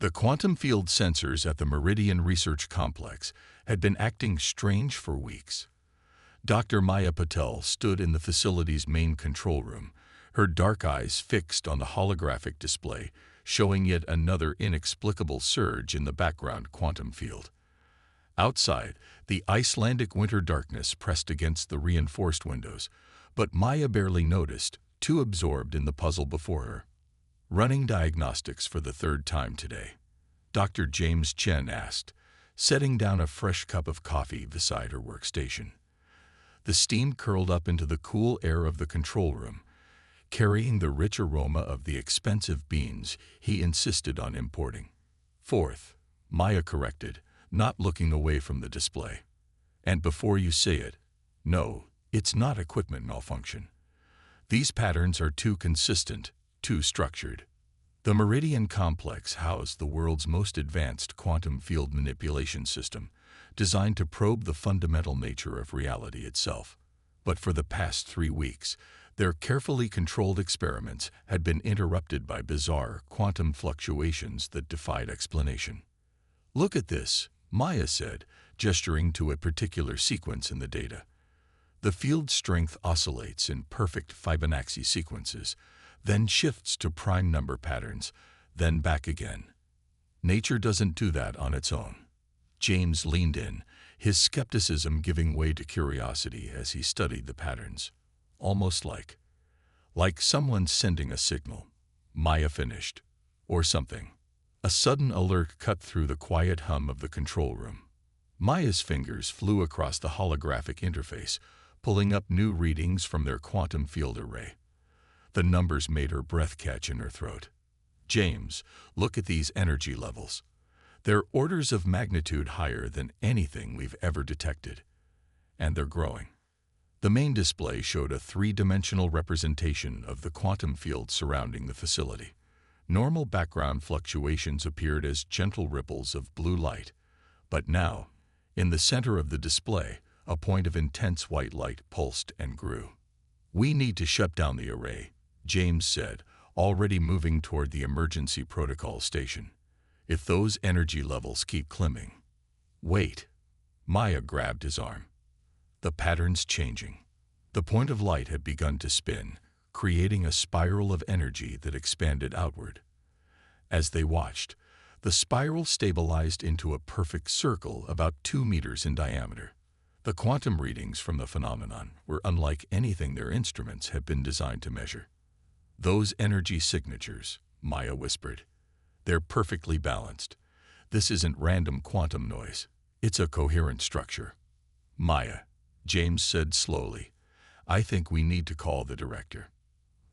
The quantum field sensors at the Meridian Research Complex had been acting strange for weeks. Dr. Maya Patel stood in the facility's main control room, her dark eyes fixed on the holographic display, showing yet another inexplicable surge in the background quantum field. Outside, the Icelandic winter darkness pressed against the reinforced windows, but Maya barely noticed, too absorbed in the puzzle before her. "Running diagnostics for the third time today?" Dr. James Chen asked, setting down a fresh cup of coffee beside her workstation. The steam curled up into the cool air of the control room, carrying the rich aroma of the expensive beans he insisted on importing. "Fourth," Maya corrected, not looking away from the display. "And before you say it, no, it's not equipment malfunction. These patterns are too consistent, too structured." The Meridian Complex housed the world's most advanced quantum field manipulation system, designed to probe the fundamental nature of reality itself. But for the past 3 weeks, their carefully controlled experiments had been interrupted by bizarre quantum fluctuations that defied explanation. "Look at this," Maya said, gesturing to a particular sequence in the data. The field strength oscillates in perfect Fibonacci sequences, then shifts to prime number patterns, then back again. "Nature doesn't do that on its own." James leaned in, his skepticism giving way to curiosity as he studied the patterns. "Almost like someone sending a signal," Maya finished. "Or something." A sudden alert cut through the quiet hum of the control room. Maya's fingers flew across the holographic interface, pulling up new readings from their quantum field array. The numbers made her breath catch in her throat. "James, look at these energy levels. They're orders of magnitude higher than anything we've ever detected. And they're growing." The main display showed a 3-dimensional representation of the quantum field surrounding the facility. Normal background fluctuations appeared as gentle ripples of blue light. But now, in the center of the display, a point of intense white light pulsed and grew. "We need to shut down the array," James said, already moving toward the emergency protocol station. "If those energy levels keep climbing." "Wait." Maya grabbed his arm. The pattern's changing. The point of light had begun to spin, creating a spiral of energy that expanded outward. As they watched, the spiral stabilized into a perfect circle about 2 meters in diameter. The quantum readings from the phenomenon were unlike anything their instruments had been designed to measure. "Those energy signatures," Maya whispered. "They're perfectly balanced. This isn't random quantum noise. It's a coherent structure." "Maya," James said slowly, "I think we need to call the director."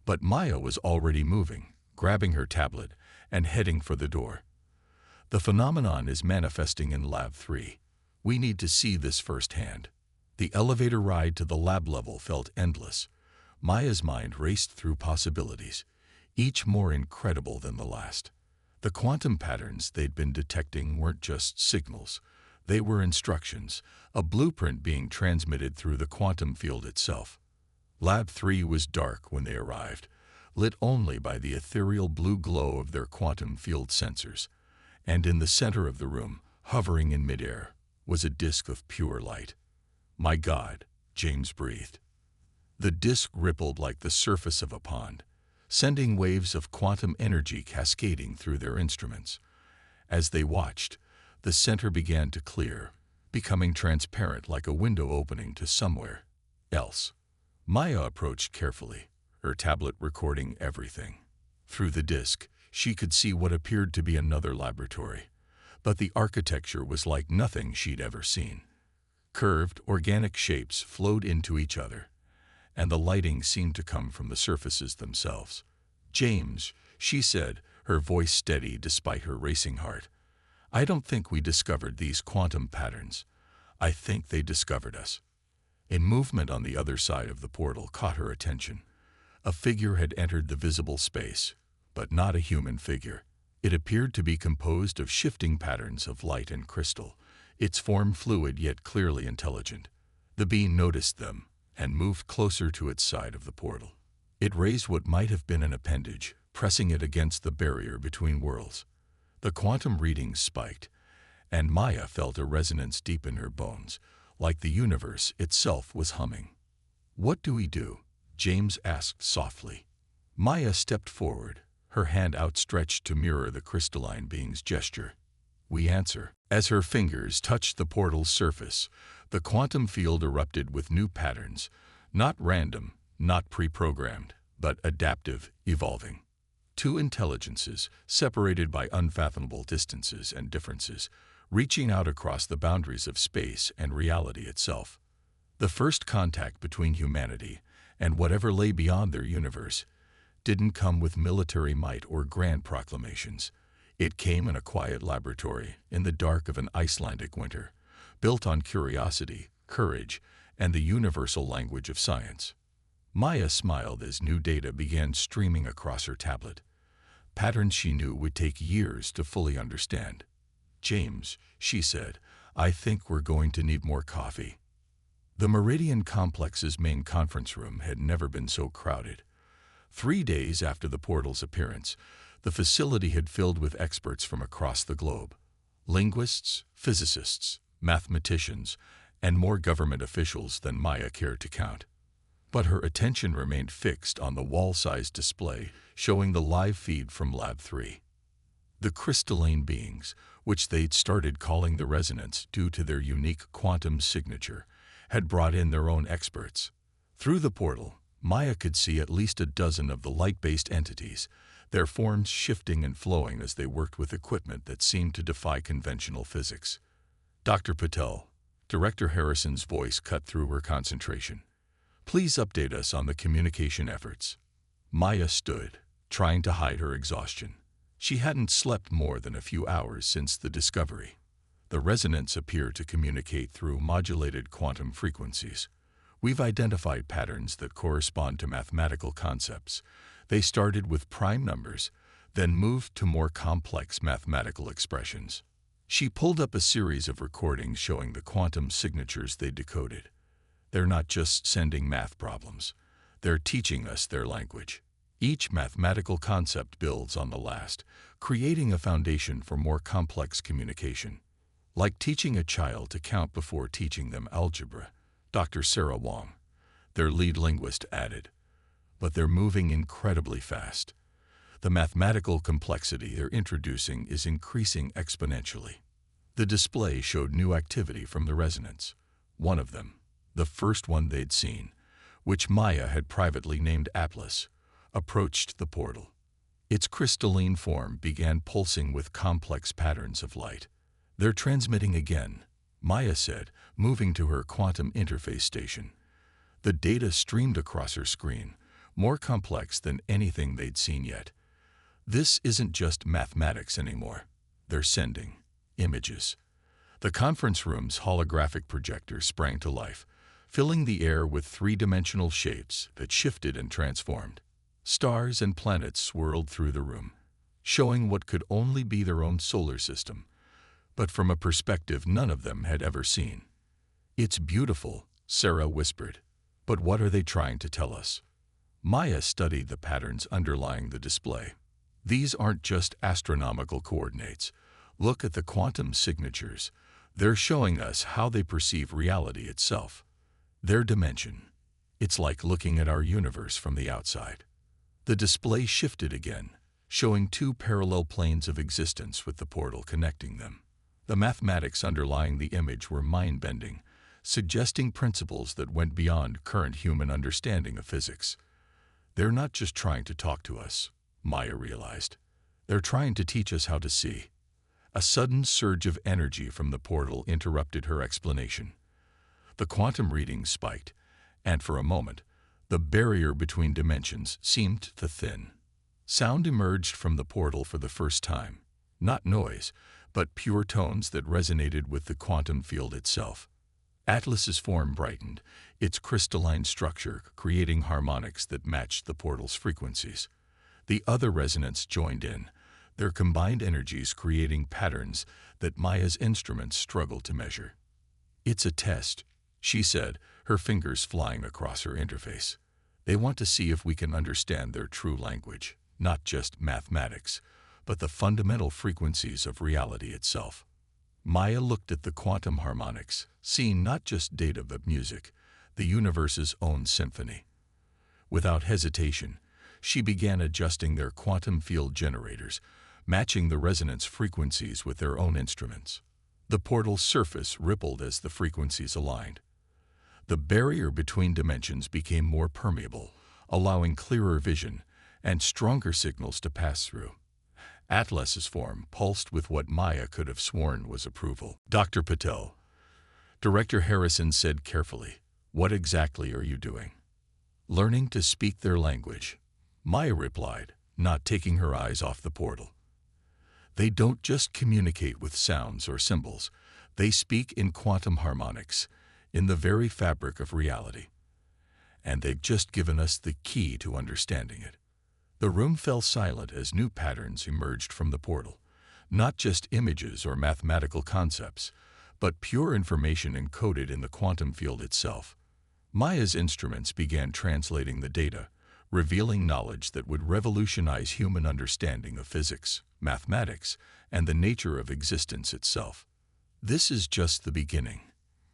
But Maya was already moving, grabbing her tablet, and heading for the door. "The phenomenon is manifesting in Lab 3. We need to see this firsthand." The elevator ride to the lab level felt endless. Maya's mind raced through possibilities, each more incredible than the last. The quantum patterns they'd been detecting weren't just signals. They were instructions, a blueprint being transmitted through the quantum field itself. Lab 3 was dark when they arrived, lit only by the ethereal blue glow of their quantum field sensors. And in the center of the room, hovering in midair, was a disk of pure light. "My God," James breathed. The disk rippled like the surface of a pond, sending waves of quantum energy cascading through their instruments. As they watched, the center began to clear, becoming transparent like a window opening to somewhere else. Maya approached carefully, her tablet recording everything. Through the disk, she could see what appeared to be another laboratory, but the architecture was like nothing she'd ever seen. Curved, organic shapes flowed into each other, and the lighting seemed to come from the surfaces themselves. "James," she said, her voice steady despite her racing heart, "I don't think we discovered these quantum patterns. I think they discovered us." A movement on the other side of the portal caught her attention. A figure had entered the visible space, but not a human figure. It appeared to be composed of shifting patterns of light and crystal, its form fluid yet clearly intelligent. The being noticed them and moved closer to its side of the portal. It raised what might have been an appendage, pressing it against the barrier between worlds. The quantum readings spiked, and Maya felt a resonance deep in her bones, like the universe itself was humming. "What do we do?" James asked softly. Maya stepped forward, her hand outstretched to mirror the crystalline being's gesture. "We answer." As her fingers touched the portal's surface, the quantum field erupted with new patterns, not random, not pre-programmed, but adaptive, evolving. Two intelligences, separated by unfathomable distances and differences, reaching out across the boundaries of space and reality itself. The first contact between humanity and whatever lay beyond their universe didn't come with military might or grand proclamations. It came in a quiet laboratory in the dark of an Icelandic winter, built on curiosity, courage, and the universal language of science. Maya smiled as new data began streaming across her tablet, patterns she knew would take years to fully understand. "James," she said, "I think we're going to need more coffee." The Meridian Complex's main conference room had never been so crowded. 3 days after the portal's appearance, the facility had filled with experts from across the globe. Linguists, physicists, mathematicians, and more government officials than Maya cared to count. But her attention remained fixed on the wall-sized display showing the live feed from Lab 3. The crystalline beings, which they'd started calling the Resonance due to their unique quantum signature, had brought in their own experts. Through the portal, Maya could see at least a dozen of the light-based entities, their forms shifting and flowing as they worked with equipment that seemed to defy conventional physics. "Dr. Patel," Director Harrison's voice cut through her concentration. "Please update us on the communication efforts." Maya stood, trying to hide her exhaustion. She hadn't slept more than a few hours since the discovery. The Resonance appeared to communicate through modulated quantum frequencies. "We've identified patterns that correspond to mathematical concepts. They started with prime numbers, then moved to more complex mathematical expressions." She pulled up a series of recordings showing the quantum signatures they decoded. "They're not just sending math problems. They're teaching us their language." Each mathematical concept builds on the last, creating a foundation for more complex communication. "Like teaching a child to count before teaching them algebra," Dr. Sarah Wong, their lead linguist, added. "But they're moving incredibly fast. The mathematical complexity they're introducing is increasing exponentially." The display showed new activity from the Resonance. One of them, the first one they'd seen, which Maya had privately named Atlas, approached the portal. Its crystalline form began pulsing with complex patterns of light. "They're transmitting again," Maya said, moving to her quantum interface station. The data streamed across her screen, more complex than anything they'd seen yet. "This isn't just mathematics anymore. They're sending images." The conference room's holographic projector sprang to life, filling the air with three-dimensional shapes that shifted and transformed. Stars and planets swirled through the room, showing what could only be their own solar system, but from a perspective none of them had ever seen. "It's beautiful," Sarah whispered. "But what are they trying to tell us?" Maya studied the patterns underlying the display. "These aren't just astronomical coordinates. Look at the quantum signatures. They're showing us how they perceive reality itself. Their dimension. It's like looking at our universe from the outside." The display shifted again, showing two parallel planes of existence with the portal connecting them. The mathematics underlying the image were mind-bending, suggesting principles that went beyond current human understanding of physics. "They're not just trying to talk to us," Maya realized. "They're trying to teach us how to see." A sudden surge of energy from the portal interrupted her explanation. The quantum readings spiked, and for a moment, the barrier between dimensions seemed to thin. Sound emerged from the portal for the first time. Not noise, but pure tones that resonated with the quantum field itself. Atlas's form brightened, its crystalline structure creating harmonics that matched the portal's frequencies. The other Resonance joined in, their combined energies creating patterns that Maya's instruments struggled to measure. "It's a test," she said, her fingers flying across her interface. "They want to see if we can understand their true language, not just mathematics, but the fundamental frequencies of reality itself. Maya looked at the quantum harmonics, seeing not just data but music, the universe's own symphony. Without hesitation, she began adjusting their quantum field generators, matching the resonance frequencies with their own instruments. The portal's surface rippled as the frequencies aligned. The barrier between dimensions became more permeable, allowing clearer vision and stronger signals to pass through. Atlas's form pulsed with what Maya could have sworn was approval. "Dr. Patel," Director Harrison said carefully, "what exactly are you doing?" "Learning to speak their language," Maya replied, not taking her eyes off the portal. "They don't just communicate with sounds or symbols. They speak in quantum harmonics, in the very fabric of reality. And they've just given us the key to understanding it." The room fell silent as new patterns emerged from the portal. Not just images or mathematical concepts, but pure information encoded in the quantum field itself. Maya's instruments began translating the data, revealing knowledge that would revolutionize human understanding of physics, mathematics, and the nature of existence itself. "This is just the beginning,"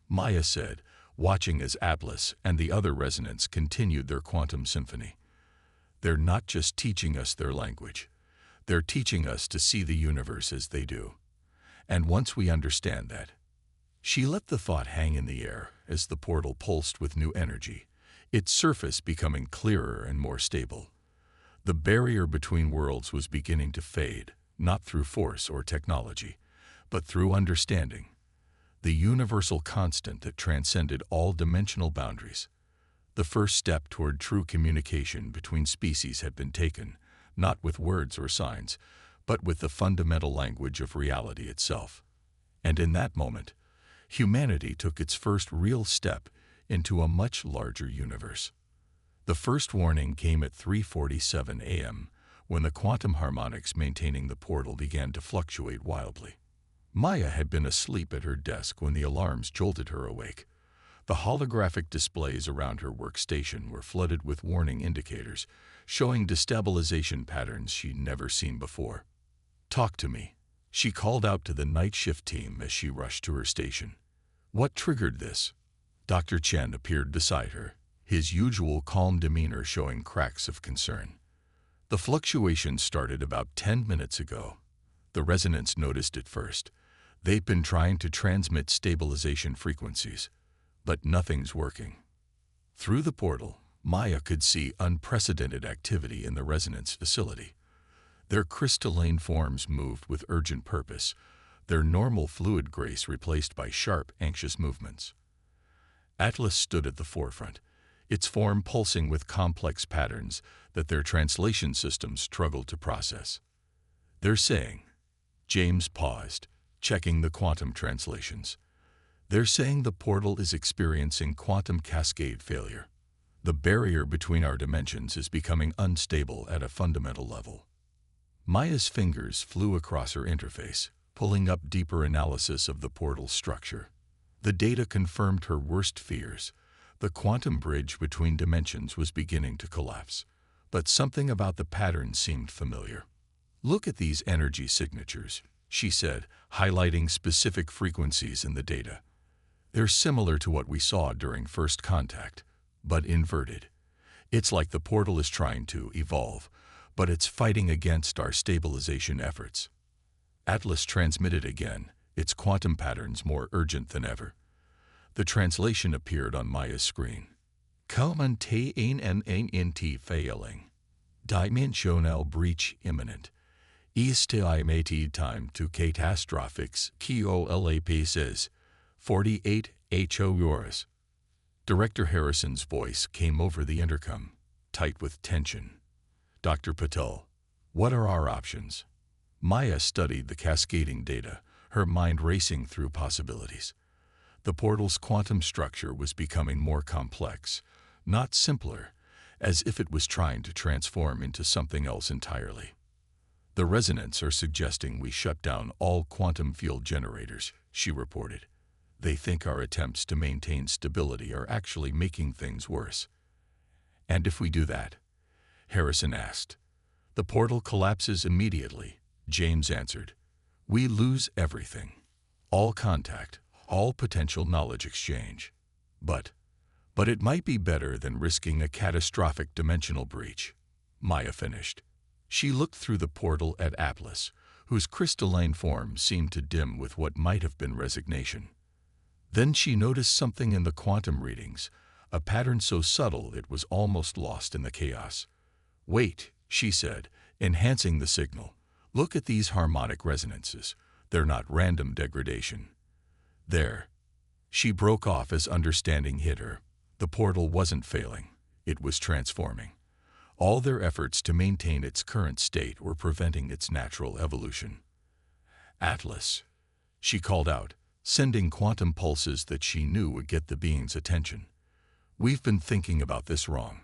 Maya said, watching as Atlas and the other resonants continued their quantum symphony. "They're not just teaching us their language. They're teaching us to see the universe as they do. And once we understand that..." She let the thought hang in the air as the portal pulsed with new energy, its surface becoming clearer and more stable. The barrier between worlds was beginning to fade, not through force or technology, but through understanding, the universal constant that transcended all dimensional boundaries. The first step toward true communication between species had been taken, not with words or signs, but with the fundamental language of reality itself. And in that moment, humanity took its first real step into a much larger universe. The first warning came at 3:47 a.m., when the quantum harmonics maintaining the portal began to fluctuate wildly. Maya had been asleep at her desk when the alarms jolted her awake. The holographic displays around her workstation were flooded with warning indicators, showing destabilization patterns she'd never seen before. "Talk to me," she called out to the night shift team as she rushed to her station. "What triggered this?" Dr. Chen appeared beside her, his usual calm demeanor showing cracks of concern. "The fluctuation started about 10 minutes ago." The resonance noticed it first. "They've been trying to transmit stabilization frequencies, but nothing's working." Through the portal, Maya could see unprecedented activity in the resonance facility. Their crystalline forms moved with urgent purpose, their normal fluid grace replaced by sharp, anxious movements. Atlas stood at the forefront, its form pulsing with complex patterns that their translation systems struggled to process. "They're saying..." James paused, checking the quantum translations. "They're saying the portal is experiencing quantum cascade failure. The barrier between our dimensions is becoming unstable at a fundamental level." Maya's fingers flew across her interface, pulling up deeper analysis of the portal's structure. The data confirmed her worst fears. The quantum bridge between dimensions was beginning to collapse, but something about the pattern seemed familiar. "Look at these energy signatures," she said, highlighting specific frequencies in the data. "They're similar to what we saw during first contact, but inverted. It's like the portal is trying to evolve, but it's fighting against our stabilization efforts." Atlas transmitted again, its quantum patterns more urgent than ever. The translation appeared on Maya's screen. "Command failing. Dimensional breach imminent. Estimated time to catastrophics QOLAP says 48 hours." Director Harrison's voice came over the intercom, tight with tension. "Dr. Patel, what are our options?" Maya studied the cascading data, her mind racing through possibilities. The portal's quantum structure was becoming more complex, not simpler, as if it was trying to transform into something else entirely. "The resonants are suggesting we shut down all quantum field generators," she reported. "They think our attempts to maintain stability are actually making things worse." "And if we do that?" Harrison asked. "The portal collapses immediately, James answered. We lose everything. All contact, all potential knowledge exchange. But it might be better than risking a catastrophic dimensional breach. Maya finished. She looked through the portal at Atlas, whose crystalline form seemed to dim with what might have been resignation. Then she noticed something in the quantum readings, a pattern so subtle it was almost lost in the chaos. Wait, she said, enhancing the signal. Look at these harmonic resonances. They're not random degradation. There. She broke off as understanding hit her. The portal wasn't failing. It was transforming. All their efforts to maintain its current state were preventing its natural evolution. Atlas, she called out, sending quantum pulses that she knew would get the being's attention. We've been thinking about this wrong.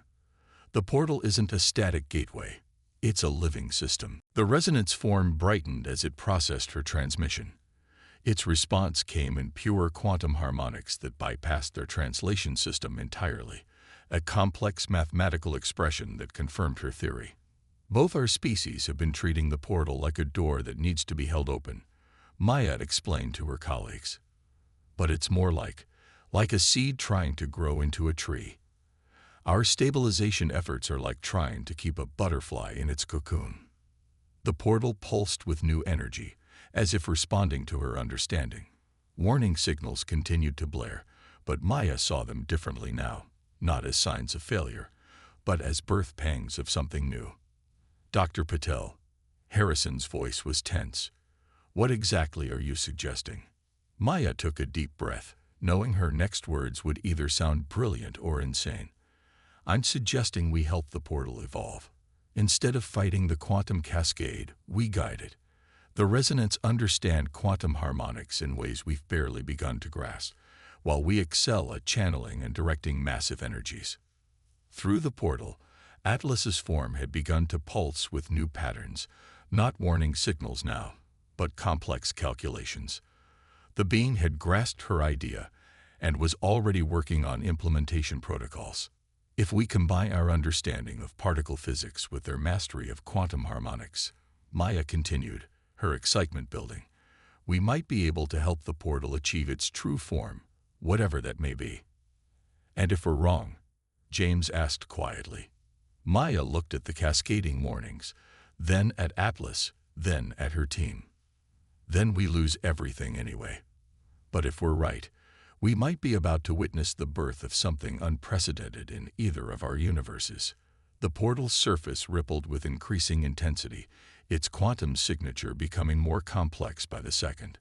The portal isn't a static gateway. It's a living system. The resonance form brightened as it processed her transmission. Its response came in pure quantum harmonics that bypassed their translation system entirely, a complex mathematical expression that confirmed her theory. Both our species have been treating the portal like a door that needs to be held open, Maya explained to her colleagues. But it's more like a seed trying to grow into a tree. Our stabilization efforts are like trying to keep a butterfly in its cocoon. The portal pulsed with new energy, as if responding to her understanding. Warning signals continued to blare, but Maya saw them differently now, not as signs of failure, but as birth pangs of something new. Dr. Patel, Harrison's voice was tense. What exactly are you suggesting? Maya took a deep breath, knowing her next words would either sound brilliant or insane. I'm suggesting we help the portal evolve. Instead of fighting the quantum cascade, we guide it. The resonants understand quantum harmonics in ways we've barely begun to grasp, while we excel at channeling and directing massive energies. Through the portal, Atlas's form had begun to pulse with new patterns, not warning signals now, but complex calculations. The being had grasped her idea and was already working on implementation protocols. If we combine our understanding of particle physics with their mastery of quantum harmonics, Maya continued, her excitement building, we might be able to help the portal achieve its true form, whatever that may be. And if we're wrong? James asked quietly. Maya looked at the cascading warnings, then at Atlas, then at her team. Then we lose everything anyway. But if we're right, we might be about to witness the birth of something unprecedented in either of our universes. The portal's surface rippled with increasing intensity, its quantum signature becoming more complex by the second.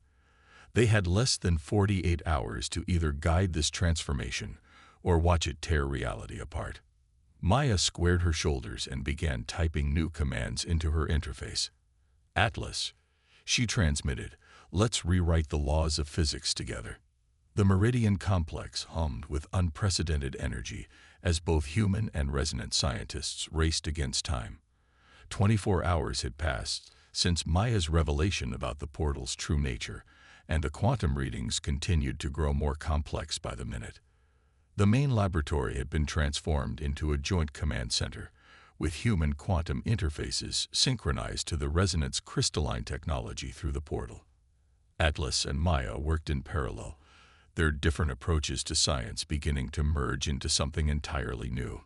They had less than 48 hours to either guide this transformation or watch it tear reality apart. Maya squared her shoulders and began typing new commands into her interface. Atlas, she transmitted, let's rewrite the laws of physics together. The Meridian complex hummed with unprecedented energy as both human and resonant scientists raced against time. 24 hours had passed since Maya's revelation about the portal's true nature, and the quantum readings continued to grow more complex by the minute. The main laboratory had been transformed into a joint command center, with human quantum interfaces synchronized to the resonance crystalline technology through the portal. Atlas and Maya worked in parallel, their different approaches to science beginning to merge into something entirely new.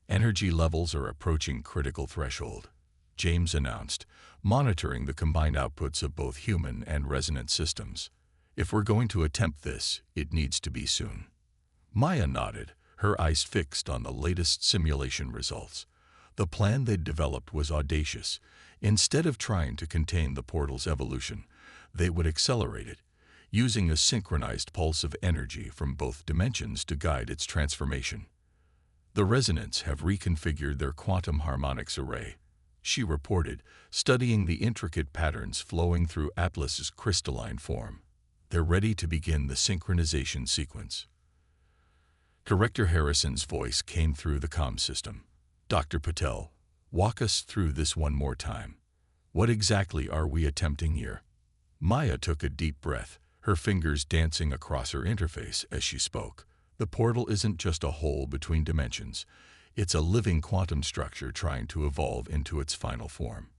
Energy levels are approaching critical threshold, James announced, monitoring the combined outputs of both human and resonant systems. If we're going to attempt this, it needs to be soon. Maya nodded, her eyes fixed on the latest simulation results. The plan they'd developed was audacious. Instead of trying to contain the portal's evolution, they would accelerate it, using a synchronized pulse of energy from both dimensions to guide its transformation. The resonants have reconfigured their quantum harmonics array, she reported, studying the intricate patterns flowing through Atlas's crystalline form. They're ready to begin the synchronization sequence. Director Harrison's voice came through the comm system. Dr. Patel, walk us through this one more time. What exactly are we attempting here? Maya took a deep breath, her fingers dancing across her interface as she spoke. The portal isn't just a hole between dimensions. It's a living quantum structure trying to evolve into its final form.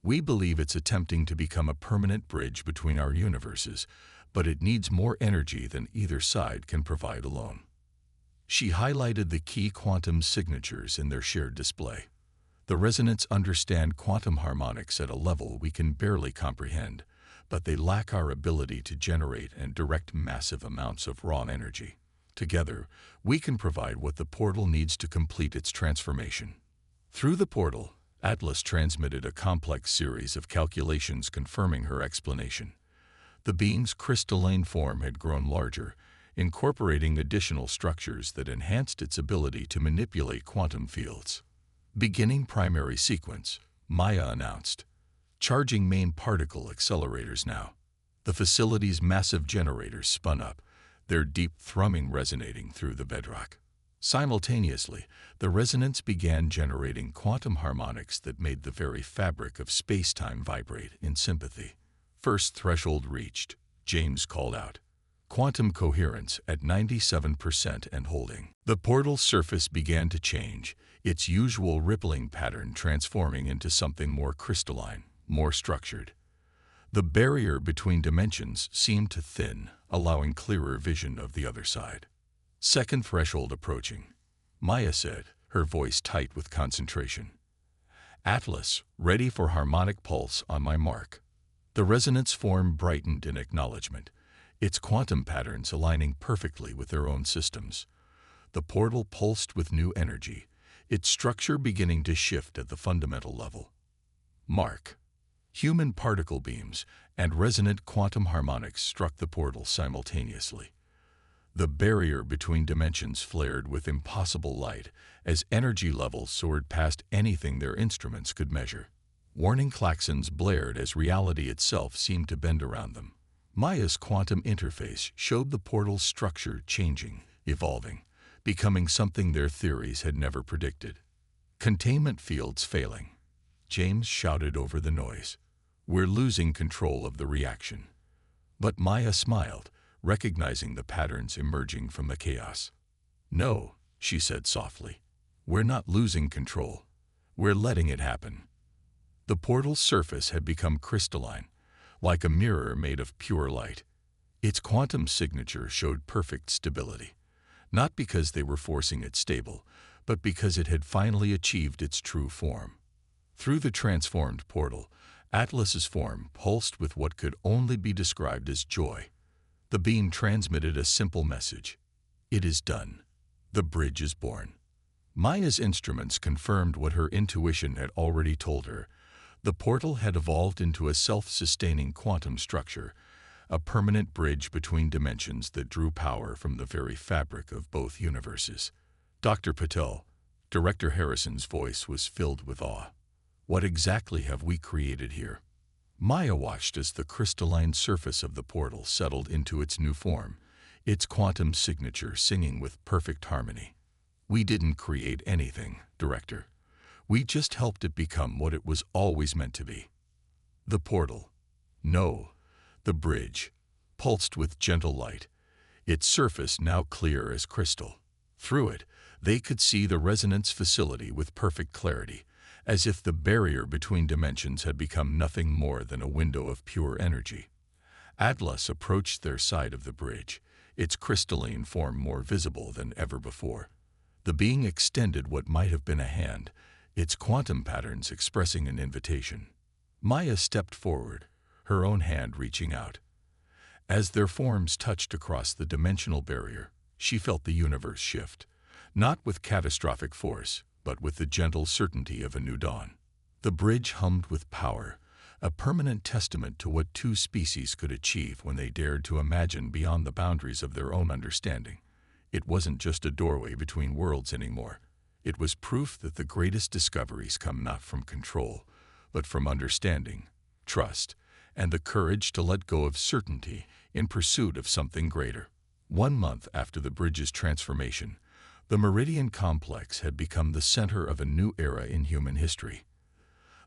We believe it's attempting to become a permanent bridge between our universes, but it needs more energy than either side can provide alone. She highlighted the key quantum signatures in their shared display. The resonants understand quantum harmonics at a level we can barely comprehend, but they lack our ability to generate and direct massive amounts of raw energy. Together, we can provide what the portal needs to complete its transformation. Through the portal, Atlas transmitted a complex series of calculations confirming her explanation. The being's crystalline form had grown larger, incorporating additional structures that enhanced its ability to manipulate quantum fields. Beginning primary sequence, Maya announced. Charging main particle accelerators now. The facility's massive generators spun up, their deep thrumming resonating through the bedrock. Simultaneously, the resonance began generating quantum harmonics that made the very fabric of space-time vibrate in sympathy. First threshold reached, James called out. Quantum coherence at 97% and holding. The portal's surface began to change, its usual rippling pattern transforming into something more crystalline, more structured. The barrier between dimensions seemed to thin, allowing clearer vision of the other side. Second threshold approaching, Maya said, her voice tight with concentration. Atlas, ready for harmonic pulse on my mark. The resonance form brightened in acknowledgement, its quantum patterns aligning perfectly with their own systems. The portal pulsed with new energy, its structure beginning to shift at the fundamental level. Mark. Human particle beams and resonant quantum harmonics struck the portal simultaneously. The barrier between dimensions flared with impossible light as energy levels soared past anything their instruments could measure. Warning klaxons blared as reality itself seemed to bend around them. Maya's quantum interface showed the portal's structure changing, evolving, becoming something their theories had never predicted. Containment fields failing. James shouted over the noise. We're losing control of the reaction. But Maya smiled, recognizing the patterns emerging from the chaos. No, she said softly. We're not losing control. We're letting it happen. The portal's surface had become crystalline, like a mirror made of pure light. Its quantum signature showed perfect stability, not because they were forcing it stable, but because it had finally achieved its true form. Through the transformed portal, Atlas's form pulsed with what could only be described as joy. The beam transmitted a simple message. It is done. The bridge is born. Maya's instruments confirmed what her intuition had already told her. The portal had evolved into a self-sustaining quantum structure, a permanent bridge between dimensions that drew power from the very fabric of both universes. Dr. Patel, Director Harrison's voice was filled with awe. What exactly have we created here? Maya watched as the crystalline surface of the portal settled into its new form, its quantum signature singing with perfect harmony. We didn't create anything, Director. We just helped it become what it was always meant to be. The portal. No, the bridge, pulsed with gentle light, its surface now clear as crystal. Through it, they could see the resonance facility with perfect clarity, as if the barrier between dimensions had become nothing more than a window of pure energy. Atlas approached their side of the bridge, its crystalline form more visible than ever before. The being extended what might have been a hand, its quantum patterns expressing an invitation. Maya stepped forward, her own hand reaching out. As their forms touched across the dimensional barrier, she felt the universe shift, not with catastrophic force, but with the gentle certainty of a new dawn. The bridge hummed with power, a permanent testament to what two species could achieve when they dared to imagine beyond the boundaries of their own understanding. It wasn't just a doorway between worlds anymore. It was proof that the greatest discoveries come not from control, but from understanding, trust, and the courage to let go of certainty in pursuit of something greater. 1 month after the bridge's transformation, the Meridian Complex had become the center of a new era in human history.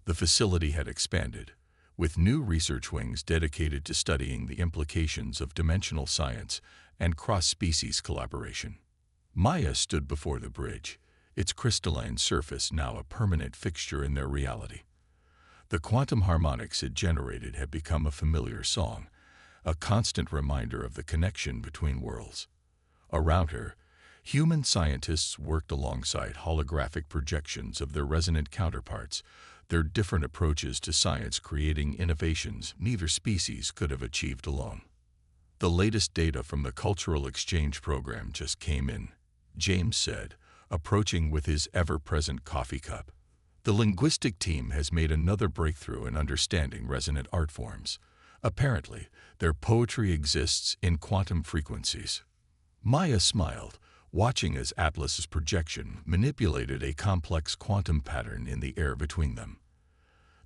The facility had expanded, with new research wings dedicated to studying the implications of dimensional science and cross-species collaboration. Maya stood before the bridge, its crystalline surface now a permanent fixture in their reality. The quantum harmonics it generated had become a familiar song, a constant reminder of the connection between worlds. Around her, human scientists worked alongside holographic projections of their resonant counterparts, their different approaches to science creating innovations neither species could have achieved alone. The latest data from the Cultural Exchange Program just came in, James said, approaching with his ever-present coffee cup. The linguistic team has made another breakthrough in understanding resonant art forms. Apparently, their poetry exists in quantum frequencies. Maya smiled, watching as Atlas's projection manipulated a complex quantum pattern in the air between them.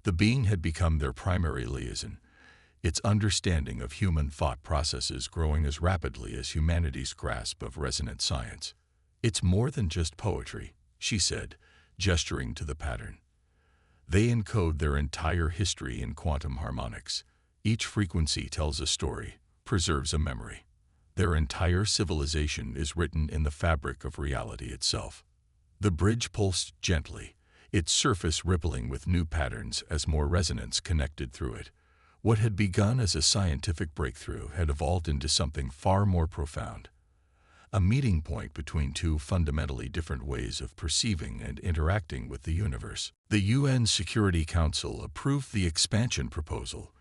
The being had become their primary liaison, its understanding of human thought processes growing as rapidly as humanity's grasp of resonant science. "It's more than just poetry," she said, gesturing to the pattern. "They encode their entire history in quantum harmonics. Each frequency tells a story, preserves a memory. Their entire civilization is written in the fabric of reality itself." The bridge pulsed gently, its surface rippling with new patterns as more resonance connected through it. What had begun as a scientific breakthrough had evolved into something far more profound. A meeting point between two fundamentally different ways of perceiving and interacting with the universe. The UN Security Council approved the expansion proposal,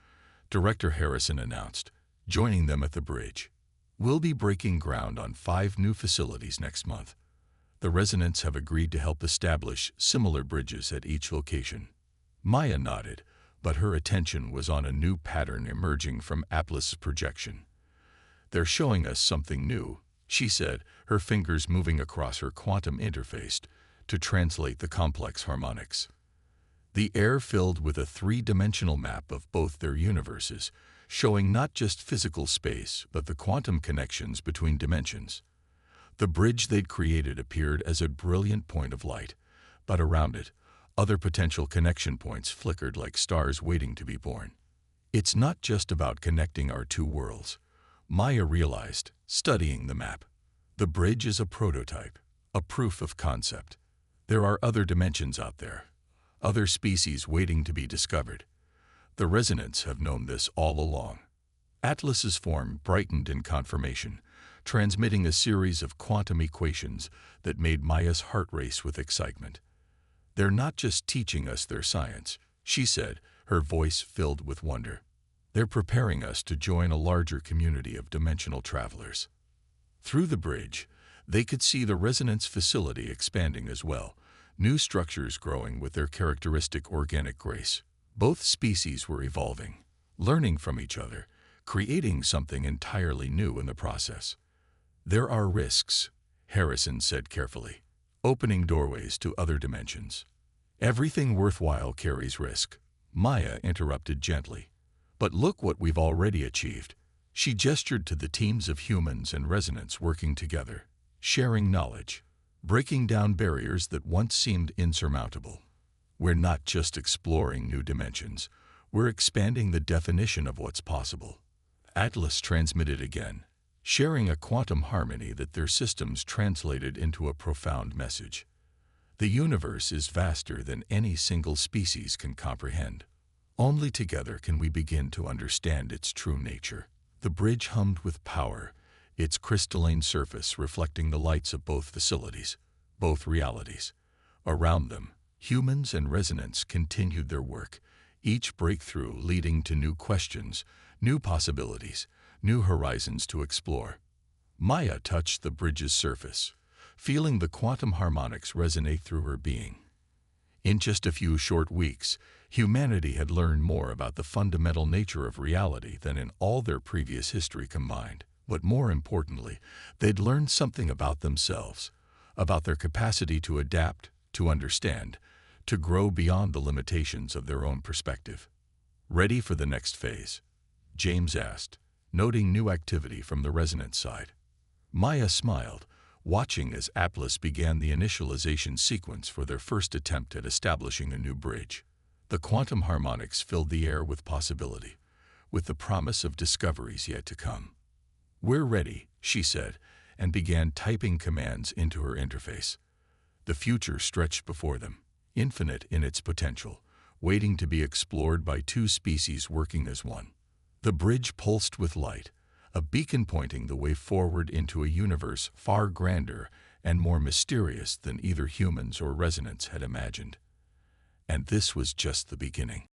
Director Harrison announced, joining them at the bridge. "We'll be breaking ground on 5 new facilities next month. The residents have agreed to help establish similar bridges at each location." Maya nodded, but her attention was on a new pattern emerging from Atlas's projection. "They're showing us something new," she said, her fingers moving across her quantum interface to translate the complex harmonics. The air filled with a 3-dimensional map of both their universes, showing not just physical space, but the quantum connections between dimensions. The bridge they'd created appeared as a brilliant point of light, but around it, other potential connection points flickered like stars waiting to be born. "It's not just about connecting our two worlds," Maya realized, studying the map. "The bridge is a prototype, a proof of concept. There are other dimensions out there, other species waiting to be discovered. The resonants have known this all along." Atlas's form brightened in confirmation, transmitting a series of quantum equations that made Maya's heart race with excitement. "They're not just teaching us their science," she said, her voice filled with wonder. "They're preparing us to join a larger community of dimensional travelers." Through the bridge, they could see the resonance facility expanding as well, new structures growing with their characteristic organic grace. Both species were evolving, learning from each other, creating something entirely new in the process. "There are risks," Harrison said carefully, "opening doorways to other dimensions." "Everything worthwhile carries risk," Maya interrupted gently. "But look what we've already achieved." She gestured to the teams of humans and resonants working together, sharing knowledge, breaking down barriers that once seemed insurmountable. "We're not just exploring new dimensions, we're expanding the definition of what's possible." Atlas transmitted again, sharing a quantum harmony that their systems translated into a profound message. "The universe is vaster than any single species can comprehend. Only together can we begin to understand its true nature." The bridge hummed with power, its crystalline surface reflecting the lights of both facilities, both realities. Around them, humans and resonants continued their work, each breakthrough leading to new questions, new possibilities, new horizons to explore. Maya touched the bridge's surface, feeling the quantum harmonics resonate through her being. In just a few short weeks, humanity had learned more about the fundamental nature of reality than in all their previous history combined. But more importantly, they'd learned something about themselves, about their capacity to adapt, to understand, to grow beyond the limitations of their own perspective. "Ready for the next phase?" James asked, noting new activity from the resonance side. Maya smiled, watching as Atlas began the initialization sequence for their first attempt at establishing a new bridge. The quantum harmonics filled the air with possibility, with the promise of discoveries yet to come. "We're ready," she said, and began typing commands into her interface. The future stretched before them, infinite in its potential, waiting to be explored by two species working as one. The bridge pulsed with light, a beacon pointing the way forward into a universe far grander and more mysterious than either humans or resonance had imagined. And this was just the beginning.